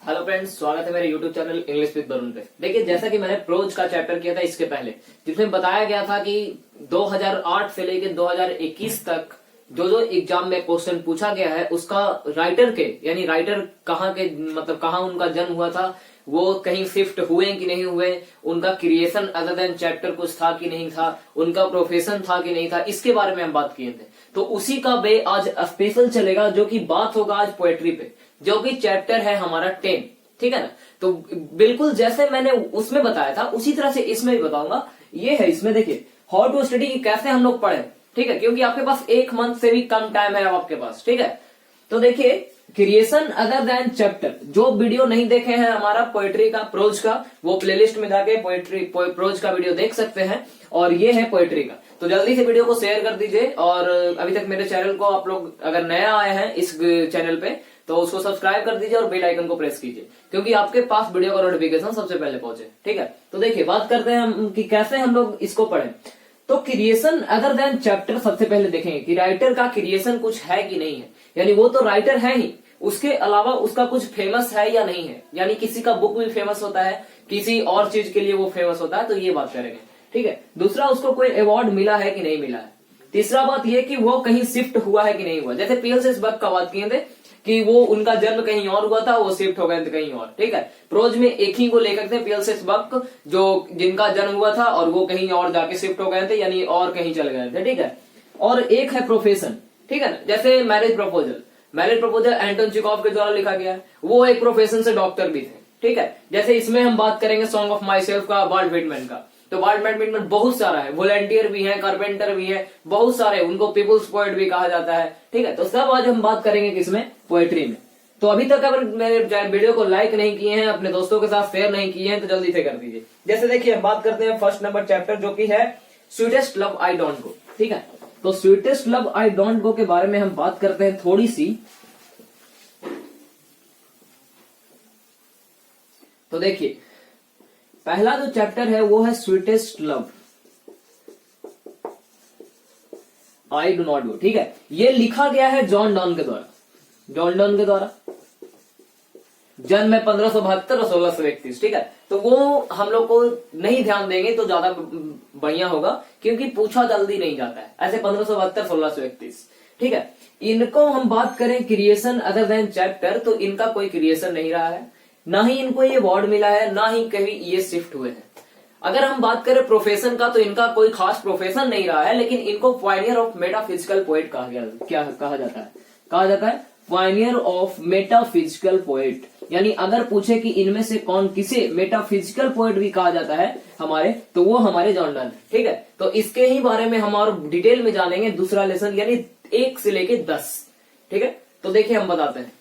Hello friends, स्वागत है मेरे YouTube channel English with Varun पे। देखिए, जैसा कि मैंने प्रोज का चैप्टर किया था इसके पहले, जिसमें बताया गया था कि 2008 से लेकर 2021 तक जो जो एग्जाम में क्वेश्चन पूछा गया है उसका राइटर के यानी राइटर कहाँ के मतलब कहाँ उनका जन्म हुआ था, वो कहीं शिफ्ट हुए कि नहीं हुए, उनका क्रिएशन अदर देन चैप्टर कुछ था कि नहीं था, उनका प्रोफेशन था कि नहीं था, इसके बारे में हम बात किए थे। तो उसी का बे आज स्पेशल चलेगा, जो कि बात होगा आज पोएट्री पे, जो कि चैप्टर है हमारा 10। ठीक है ना। तो बिल्कुल जैसे मैंने उसमें बताया था उसी तरह से इसमें भी बताऊंगा। ये है, इसमें देखिए हाउ टू स्टडी की कैसे हम लोग पढ़े। ठीक है, क्योंकि आपके पास एक मंथ से भी कम टाइम है अब आपके पास। ठीक है, तो देखिए क्रिएशन अदर देन चैप्टर, जो वीडियो नहीं देखे हैं हमारा पोएट्री का प्रोज का, वो प्लेलिस्ट में जाके पोएट्री प्रोज का वीडियो देख सकते हैं। और ये है पोएट्री का, तो जल्दी से वीडियो को शेयर कर दीजिए। और अभी तक मेरे चैनल को आप लोग अगर नया आए हैं इस चैनल पे तो उसको सब्सक्राइब कर दीजिए और बेल आइकन को प्रेस कीजिए, क्योंकि आपके पास वीडियो का नोटिफिकेशन सबसे पहले पहुंचे। ठीक है, तो देखिए बात करते हैं हम कि कैसे हम लोग इसको पढ़ें। तो क्रिएशन अदर देन चैप्टर सबसे पहले देखेंगे कि राइटर का क्रिएशन कुछ है कि नहीं है, यानी वो तो राइटर है ही, उसके अलावा उसका कुछ फेमस है या नहीं है, यानी किसी का बुक भी फेमस होता है, किसी और चीज के लिए वो फेमस होता है, तो ये बात करेंगे। ठीक है, दूसरा उसको कोई अवार्ड मिला है कि नहीं मिला है। तीसरा बात ये कि वो कहीं शिफ्ट हुआ है कि नहीं हुआ, जैसे पीएलसीएस बक का बात किए थे कि वो उनका जन्म कहीं और हुआ था, वो शिफ्ट हो गए थे कहीं और। ठीक है, प्रोज में एक ही को लेकर थे पीएलसीएस बक, जो जिनका जन्म हुआ था और वो कहीं और जाके शिफ्ट हो गए थे, यानी और कहीं चले गए थे। ठीक है, और एक है प्रोफेशन। ठीक है ना, जैसे मैरिज प्रपोजल एंटोन चेखव के द्वारा लिखा गया है, वो एक प्रोफेशन से डॉक्टर भी थे। ठीक है, जैसे इसमें हम बात करेंगे सॉन्ग ऑफ माई सेल्फ का, वाल्ट व्हिटमैन का, तो वाल्ट व्हिटमैन बहुत सारा है, वॉलंटियर भी है, कारपेंटर भी है, बहुत सारे, उनको पीपुल्स पोएट भी कहा जाता है। ठीक है, तो सब आज हम बात करेंगे किसमें, पोएट्री में। तो अभी तक अगर मेरे वीडियो को लाइक नहीं किए हैं, अपने दोस्तों के साथ शेयर नहीं किए हैं, तो जल्दी से कर दीजिए। जैसे देखिए हम बात करते हैं फर्स्ट नंबर चैप्टर, जो कि है sweetest love I don't go. ठीक है, तो sweetest love I don't go के बारे में हम बात करते हैं थोड़ी सी। तो देखिए पहला जो चैप्टर है वो है sweetest love I do not go. ठीक है, ये लिखा गया है जॉन डॉन के द्वारा। जन्म है 1572 और 1631। ठीक है, तो वो हम लोग को नहीं ध्यान देंगे तो ज्यादा बढ़िया होगा, क्योंकि पूछा जल्दी नहीं जाता है ऐसे 1572 1631। ठीक है, इनको हम बात करें क्रिएशन अदर देन चैप्टर, तो इनका कोई क्रिएशन नहीं रहा है, ना ही इनको ये अवार्ड मिला है, ना ही कहीं ये शिफ्ट हुए हैं। अगर हम बात करें प्रोफेशन का, तो इनका कोई खास प्रोफेशन नहीं रहा है, लेकिन इनको पायनियर ऑफ मेटाफिजिकल पोएट क्या कहा जाता है पायनियर ऑफ मेटाफिजिकल पोएट। यानी अगर पूछे कि इनमें से कौन किसे मेटाफिजिकल पोएट भी कहा जाता है हमारे, तो वो हमारे जॉन डन है। ठीक है, तो इसके ही बारे में हम और डिटेल में जानेंगे दूसरा लेसन, यानी 1 से लेके 10। ठीक है, तो देखिए हम बताते हैं।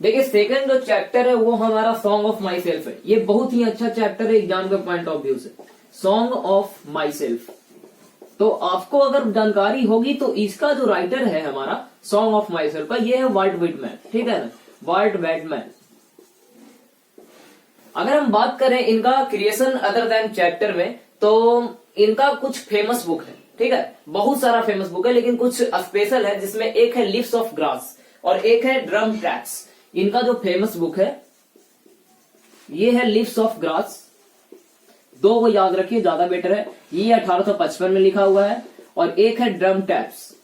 देखिए सेकंड जो चैप्टर है वो हमारा सॉन्ग ऑफ माई सेल्फ है। ये बहुत ही अच्छा चैप्टर है एग्जाम के पॉइंट ऑफ व्यू से, सॉन्ग ऑफ माई सेल्फ। तो आपको अगर जानकारी होगी तो इसका जो राइटर है हमारा सॉन्ग ऑफ माई सेल्फ का, ये है वाल्ट व्हिटमैन। ठीक है ना, वाल्ट व्हिटमैन। अगर हम बात करें इनका क्रिएशन अदर देन चैप्टर में, तो इनका कुछ फेमस बुक है। ठीक है, बहुत सारा फेमस बुक है, लेकिन कुछ स्पेशल है, जिसमें एक है लिव्स ऑफ ग्रास और एक है ड्रम ट्रैक्स। इनका जो फेमस बुक है ये है लिव्स ऑफ ग्रास, 2 को याद रखिए ज्यादा बेटर है। ये 1855 में लिखा हुआ है, और एक है ड्रम टैप्स,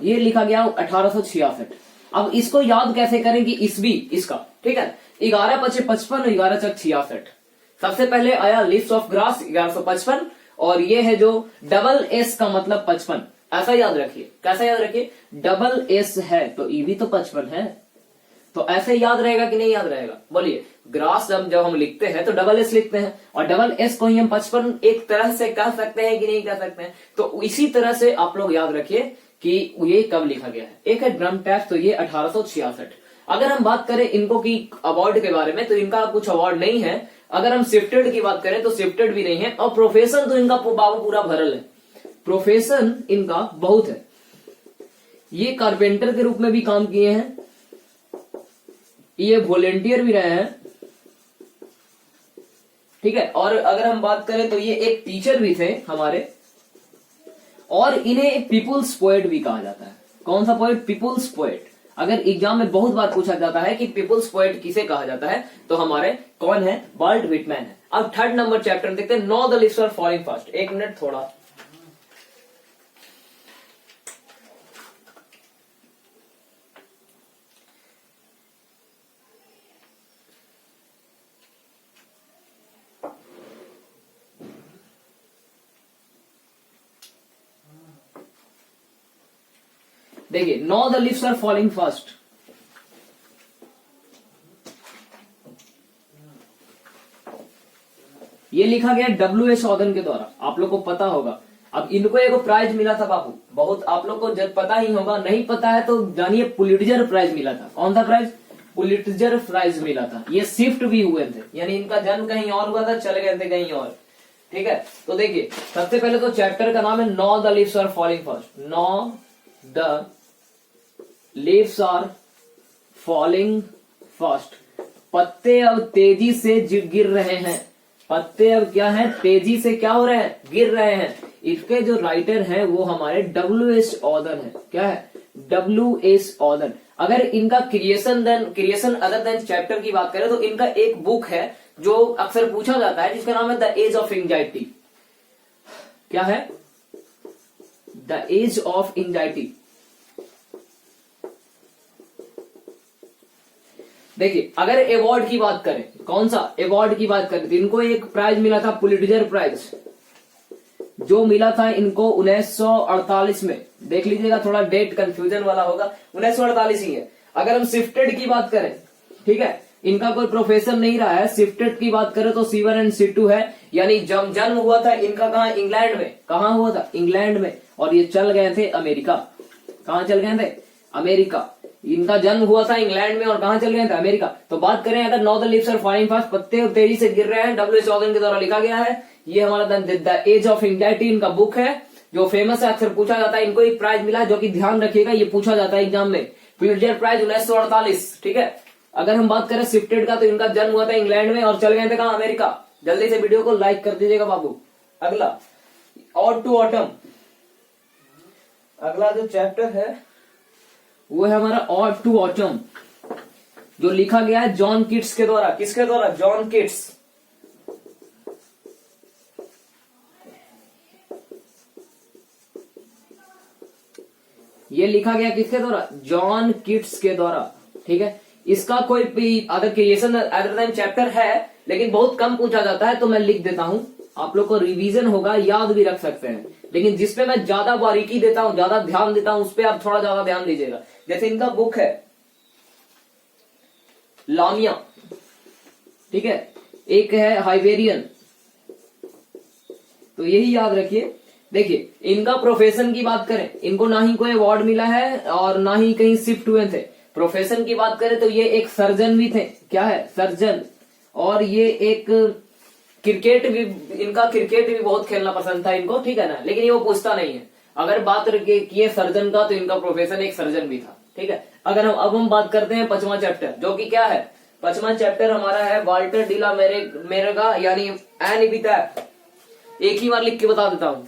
ये लिखा गया 1866। अब इसको याद कैसे करें कि ईस्वी इसका, ठीक है, 11/55 और 11/66। सबसे पहले आया लिव्स ऑफ ग्रास 1155, और ये है जो डबल एस का मतलब 55, ऐसा याद रखिए। कैसा याद रखिए, डबल एस है तो ई भी तो 55 है, तो ऐसे याद रहेगा कि नहीं याद रहेगा, बोलिए। ग्रास जब हम लिखते हैं तो डबल एस लिखते हैं, और डबल एस को ही हम 55 एक तरह से कह सकते हैं कि नहीं कह सकते हैं। तो इसी तरह से आप लोग याद रखिए कि ये कब लिखा गया है। एक है ड्रम टैप, तो ये 1866। अगर हम बात करें इनको की अवार्ड के बारे में, तो इनका कुछ अवार्ड नहीं है। अगर हम शिफ्टेड की बात करें तो शिफ्टेड भी नहीं है, और प्रोफेशन तो इनका बाबू पूरा भरल है, प्रोफेशन इनका बहुत है। ये कारपेंटर के रूप में भी काम किए हैं, ये वॉलेंटियर भी रहे हैं। ठीक है, और अगर हम बात करें तो ये एक टीचर भी थे हमारे, और इन्हें पीपुल्स पोएट भी कहा जाता है। कौन सा पोएट, पीपुल्स पोएट। अगर एग्जाम में बहुत बार पूछा जाता है कि पीपुल्स पोएट किसे कहा जाता है, तो हमारे कौन है, वाल्ट व्हिटमैन है। अब थर्ड नंबर चैप्टर देखते हैं, no the leaves are falling fast. एक मिनट थोड़ा, देखिए no the leaves are falling fast. ये लिखा गया W.H. ऑदन के द्वारा, आप लोग को पता होगा। अब इनको एक प्राइज मिला था बाबू, बहुत आप लोग को जब पता ही होगा, नहीं पता है तो जानिए पुलिट्जर प्राइज मिला था। कौन सा प्राइज, पुलिट्जर प्राइज मिला था। ये शिफ्ट भी हुए थे, यानी इनका जन्म कहीं और हुआ था, चले गए थे कहीं और, ठीक है। तो देखिए सबसे पहले तो चैप्टर का नाम है no the leaves are falling fast. No the leaves are falling fast, पत्ते अब तेजी से गिर रहे हैं। पत्ते अब क्या है, तेजी से क्या हो रहे हैं, गिर रहे हैं। इसके जो राइटर हैं वो हमारे W.H. ऑदन है। क्या है, W.H. ऑदन। अगर इनका क्रिएशन अदर देन चैप्टर की बात करें तो इनका एक बुक है जो अक्सर पूछा जाता है, जिसका नाम है द एज ऑफ एंजाइटी। क्या है, द एज ऑफ एंजाइटी। देखिए अगर अवार्ड की बात करें, कौन सा अवार्ड की बात करें, तो इनको एक प्राइज मिला था, पुलिट्जर प्राइज, जो मिला था इनको 1948 में। देख लीजिएगा, थोड़ा डेट कंफ्यूजन वाला होगा, 1948 ही है। अगर हम शिफ्टेड की बात करें, ठीक है, इनका कोई प्रोफेसर नहीं रहा है। शिफ्टेड की बात करें तो C1 एंड C2 है, यानी जन्म हुआ था इनका कहा, इंग्लैंड में। कहा हुआ था, इंग्लैंड में, और ये चल गए थे अमेरिका। कहां चल गए थे, अमेरिका। इनका जन्म हुआ था इंग्लैंड में और कहां चल गए थे, अमेरिका। तो बात करें अगर no the leaves are falling fast, पत्ते तेजी से गिर रहे हैं, W.H. ऑदन के द्वारा लिखा गया है। ये हमारा द एज ऑफ एंजाइटी इनका बुक है, जो फेमस है, अक्सर पूछा जाता है। इनको एक प्राइज मिला, जो कि ध्यान रखिएगा ये पूछा जाता है एग्जाम में, पुलिट्जर प्राइज 1948, ठीक है। अगर हम बात करें शिफ्टेड का, तो इनका जन्म हुआ था इंग्लैंड में और चल गए थे कहां, अमेरिका। जल्दी से वीडियो को लाइक कर दीजिएगा बाबू। अगला ऑड टू ऑटम, अगला जो चैप्टर है वो है हमारा ऑड टू ऑटम, जो लिखा गया है जॉन किट्स के द्वारा। किसके द्वारा, जॉन किट्स। ये लिखा गया किसके द्वारा, जॉन किट्स के द्वारा, ठीक है। इसका कोई भी other creation other than chapter है, लेकिन बहुत कम पूछा जाता है, तो मैं लिख देता हूं, आप लोग को रिवीजन होगा, याद भी रख सकते हैं। लेकिन जिसपे मैं ज्यादा बारीकी देता हूं, ज्यादा ध्यान देता हूं, उस पर आप थोड़ा ज्यादा ध्यान दीजिएगा। जैसे इनका बुक है लामिया, ठीक है, एक है हाइबेरियन, तो यही याद रखिए। देखिए इनका प्रोफेशन की बात करें, इनको ना ही कोई अवार्ड मिला है और ना ही कहीं शिफ्ट हुए थे। प्रोफेशन की बात करें तो ये एक सर्जन भी थे। क्या है, सर्जन। और ये एक क्रिकेट भी, इनका क्रिकेट भी बहुत खेलना पसंद था इनको, ठीक है ना, लेकिन ये वो पूछता नहीं है। अगर बात किए सर्जन का, तो इनका प्रोफेशन एक सर्जन भी था, ठीक है। अगर हम बात करते हैं पांचवा चैप्टर, जो कि क्या है, पांचवा चैप्टर हमारा है वाल्टर डी ला मेरेगा, यानी एन इपिटैफ। एक ही बार लिख के बता देता हूं।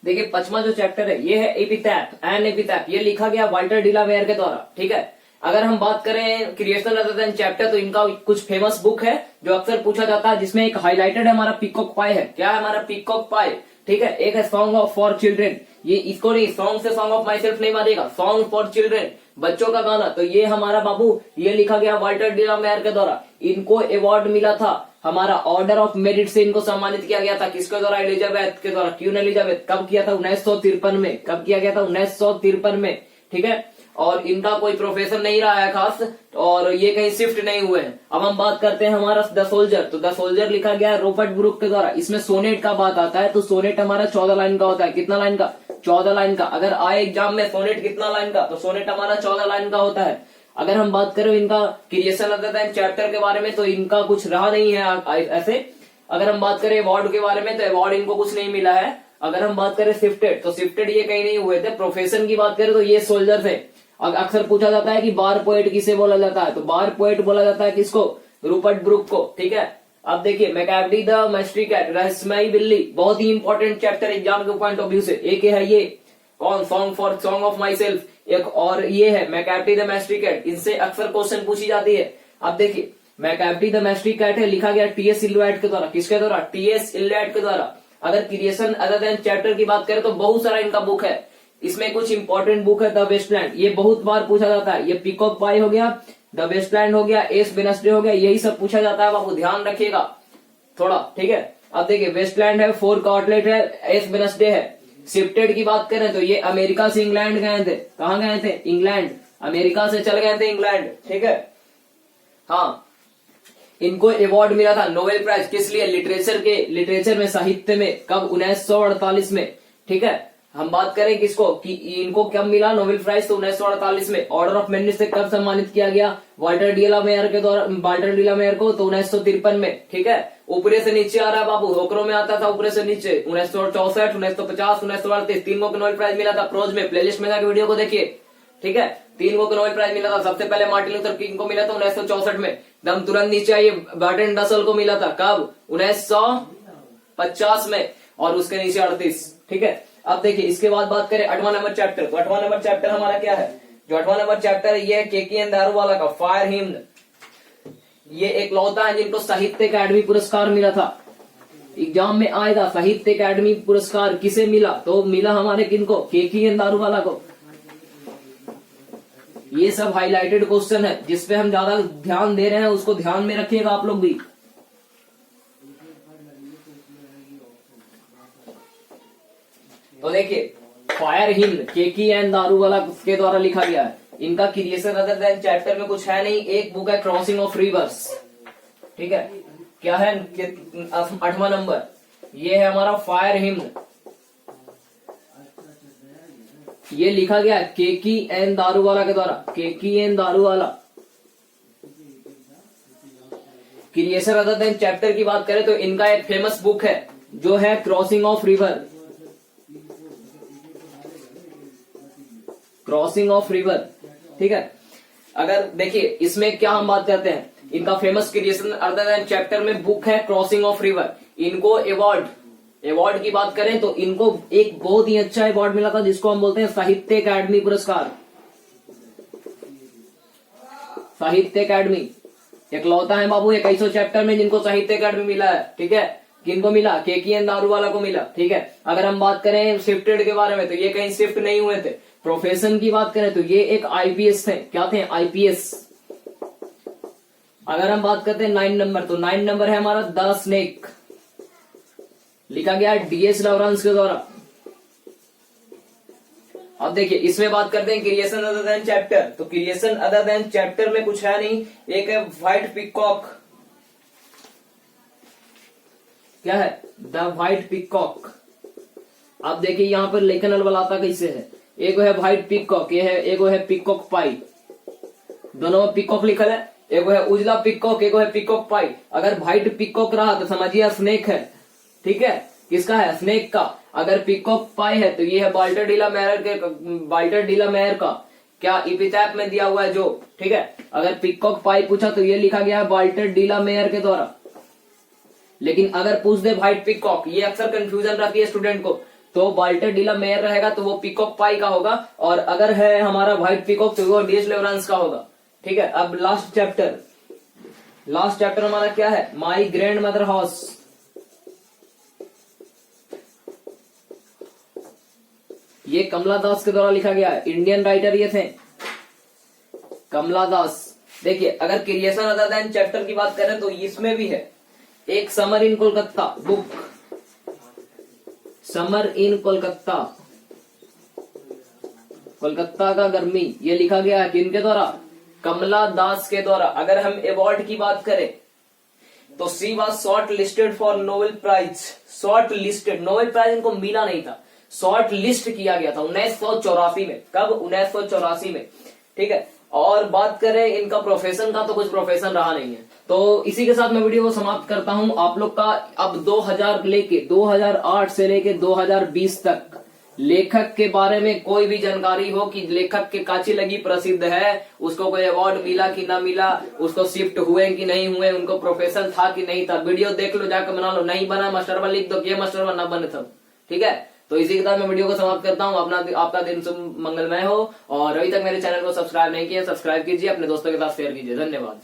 देखिए पांचवा जो चैप्टर है ये है एपिटैफ, एन एपिटैफ। ये लिखा गया वाल्टर डी ला मेयर के द्वारा, ठीक है। अगर हम बात करें क्रिएशन अदर देन चैप्टर, तो इनका कुछ फेमस बुक है जो अक्सर पूछा जाता है, जिसमें एक हाईलाइटेड है हमारा पीकॉक पाई है। क्या है हमारा, पीकॉक पाई, ठीक है। एक है सॉन्ग ऑफ फॉर चिल्ड्रेन, ये इसको नहीं, सॉन्ग से सॉन्ग ऑफ माई सेल्फ नहीं मानेगा, सॉन्ग फॉर चिल्ड्रेन, बच्चों का गाना। तो ये हमारा बाबू, ये लिखा गया वाल्टर डी ला मेयर के द्वारा। इनको अवार्ड मिला था, हमारा ऑर्डर ऑफ मेरिट से इनको सम्मानित किया गया था। किसके द्वारा, एलिजाबेथ के द्वारा। Queen Elizabeth. कब किया था, 1953 में। कब किया गया था, 1953 में, ठीक है। और इनका कोई प्रोफेसर नहीं रहा है खास, और ये कहीं शिफ्ट नहीं हुए हैं। अब हम बात करते हैं हमारा द सोल्जर। तो द सोल्जर लिखा गया है रॉबर्ट ब्रूक के द्वारा। इसमें सोनेट का बात आता है, तो सोनेट हमारा 14 लाइन का होता है। कितना लाइन का, 14 लाइन का। अगर आए एग्जाम में सोनेट कितना लाइन का, तो सोनेट हमारा 14 लाइन का होता है। अगर हम बात करें इनका क्रिएशन अदर देन चैप्टर के बारे में, तो इनका कुछ रहा नहीं है ऐसे। अगर हम बात करें अवार्ड के बारे में, तो अवार्ड इनको कुछ नहीं मिला है। अगर हम बात करें शिफ्टेड, तो शिफ्टेड ये कहीं नहीं हुए थे। प्रोफेशन की बात करें तो ये सोल्जर थे। अक्सर पूछा जाता है कि बार पोएट किसे बोला जाता है, तो बार पोएट बोला जाता है किसको, रूपर्ट ब्रूक को, ठीक है। अब देखिए मैकैवटी द मिस्ट्री कैट, रहस्यमयी बिल्ली, बहुत ही इंपॉर्टेंट चैप्टर एग्जाम के पॉइंट ऑफ व्यू से। एक है ये कौन, सॉन्ग ऑफ माई सेल्फ, एक और ये है मैकैवटी द मिस्ट्री कैट। इनसे अक्सर क्वेश्चन पूछी जाती है। अब देखिए मैकैवटी द मिस्ट्री कैट है, लिखा गया टी.एस. इलियट के द्वारा। किसके द्वारा? टी.एस. इलियट के द्वारा। अगर क्रिएशन अदर देन चैप्टर की बात करें तो बहुत सारा इनका बुक है। इसमें कुछ इंपॉर्टेंट बुक है द वेस्टलैंड, ये बहुत बार पूछा जाता है। ये पीकॉक पाई हो गया, द वेस्टलैंड हो गया, एस वेडनेसडे हो गया, यही सब पूछा जाता है बाबू, ध्यान रखिएगा थोड़ा, ठीक है। अब देखिए वेस्टलैंड है, 4 कॉर्टलेट है, एस वेडनेसडे है। शिफ्टेड की बात करें तो ये अमेरिका से इंग्लैंड गए थे। कहां गए थे? इंग्लैंड, अमेरिका से चल गए थे इंग्लैंड, ठीक है। हाँ, इनको अवार्ड मिला था नोबेल प्राइज, किस लिए? लिटरेचर में, साहित्य में। कब? 1948 में, ठीक है। हम बात करें किसको कि इनको कब मिला नोबेल प्राइज, तो 1948 में। ऑर्डर ऑफ मेरिट से कब सम्मानित किया गया? वाल्टर डी ला मेयर के द्वारा, वाल्टर डी ला मेयर को, तो 1953 में, ठीक है। ऊपरे से नीचे आ रहा है बाबू, होकरों में आता था ऊपरे से नीचे। 1964, 1950, 1938 3 को नोबेल प्राइज मिला था प्रोज में। प्लेलिस्ट में जाकर वीडियो को देखिए, ठीक है। 3 को नोबेल प्राइज मिला था। सबसे पहले मार्टिन लूथर किंग को मिला था 1964 में। दम तुरंत नीचे आइए, बर्टन रसल को मिला था कब? 1950 में, और उसके नीचे 38, ठीक है। अब देखिए इसके बाद बात करें 8वां नंबर चैप्टर, तो 8वां नंबर चैप्टर हमारा क्या है? जो 8वां नंबर चैप्टर है ये केकी एंड दारूवाला का फायर हिम्न। ये एक लौता है जिनको साहित्य अकादमी पुरस्कार मिला था। एग्जाम में आएगा साहित्य अकादमी पुरस्कार किसे मिला? तो मिला हमारे किनको? केकी एंड दारूवाला को। ये सब हाईलाइटेड क्वेश्चन है, जिसपे हम ज्यादा ध्यान दे रहे हैं उसको ध्यान में रखिएगा आप लोग भी। तो देखिए फायर हिम्न केकी एंड दारूवाला के द्वारा लिखा गया है। इनका क्रिएशन अदर देन चैप्टर में कुछ है नहीं। एक बुक है क्रॉसिंग ऑफ रिवर्स, ठीक है। क्या है? 8वां नंबर ये है हमारा फायर हिम्न। ये लिखा गया केकी एंड दारूवाला के द्वारा, Keki and Daruwala. Creation other than chapter की बात करें तो इनका एक फेमस बुक है जो है crossing of river, crossing of river, ठीक है। अगर देखिए इसमें क्या हम बात करते हैं, इनका famous creation other than chapter में बुक है क्रॉसिंग ऑफ रिवर। इनको अवार्ड की बात करें तो इनको एक बहुत ही अच्छा अवार्ड मिला था जिसको हम बोलते हैं साहित्य अकादमी पुरस्कार। साहित्य अकादमी एकलौता है बाबू 2100 चैप्टर में जिनको साहित्य अकादमी मिला है, ठीक है। किनको मिला? केकी एंड दारूवाला को मिला, ठीक है। अगर हम बात करें शिफ्टेड के बारे में तो ये कहीं शिफ्ट नहीं हुए थे। प्रोफेशन की बात करें तो ये एक आईपीएस थे। क्या थे? आईपीएस। अगर हम बात करते हैं 9 नंबर, तो 9 नंबर है हमारा द स्नेक, लिखा गया डीएस लॉरेंस के द्वारा। अब देखिए इसमें बात करते हैं क्रिएशन अदर देन चैप्टर, तो क्रिएशन अदर देन चैप्टर में कुछ है नहीं। एक है व्हाइट पिकॉक, क्या है? The white peacock. अब देखिए यहां पर लेखन अलबलाता कैसे है। एक है व्हाइट पिकॉक, ये है, एक है पिकॉक पाई, दोनों में पिकॉक लिखल है। एक है उजला पिकॉक, एक है पिकॉक पाई। अगर व्हाइट पिकॉक रहा तो समझिए स्नेक है, ठीक है। किसका है? स्नेक का। अगर पिकॉक पाई है तो ये है वाल्टर डी ला मेयर का क्या इपिथेट में दिया हुआ है जो, ठीक है। अगर पिकॉक पाई पूछा तो ये लिखा गया है वाल्टर डी ला मेयर के द्वारा। लेकिन अगर पूछ दे व्हाइट पिकॉक, ये अक्सर कंफ्यूजन रहती है स्टूडेंट को, तो वाल्टर डी ला मेयर रहेगा तो वो पिकॉक पाई का होगा, और अगर है हमारा व्हाइट पिकॉक तो वो डीएस लॉरेंस का होगा, ठीक है। अब लास्ट चैप्टर हमारा क्या है? My grand mother house. ये कमला दास के द्वारा लिखा गया है, इंडियन राइटर ये थे कमला दास। देखिए अगर क्रिएशन अदर देन चैप्टर की बात करें तो इसमें भी है एक summer in Kolkata book, summer in Kolkata, Kolkata का गर्मी, ये लिखा गया है किनके द्वारा? कमला दास के द्वारा। अगर हम अवार्ड की बात करें तो she was short listed for Nobel prize. Short listed, Nobel prize इनको मिला नहीं था, शॉर्ट लिस्ट किया गया था 1984 में। कब? 1984 में, ठीक है। और बात करें इनका प्रोफेशन का तो कुछ प्रोफेशन रहा नहीं है। तो इसी के साथ मैं वीडियो को समाप्त करता हूं। आप लोग का अब 2008 से लेके 2020 तक लेखक के बारे में कोई भी जानकारी हो कि लेखक के काची लगी प्रसिद्ध है, उसको कोई अवार्ड मिला कि ना मिला, उसको शिफ्ट हुए कि नहीं हुए, उनको प्रोफेशन था कि नहीं था, वीडियो देख लो, जाकर बना लो, नहीं बना मास्टरवा लिख दो, ये मास्टरवा ना बने सब। ठीक है, तो इसी के साथ मैं वीडियो को समाप्त करता हूँ। अपना आपका दिन शुभ मंगलमय हो, और अभी तक मेरे चैनल को सब्सक्राइब नहीं किया, सब्सक्राइब कीजिए, अपने दोस्तों के साथ शेयर कीजिए। धन्यवाद।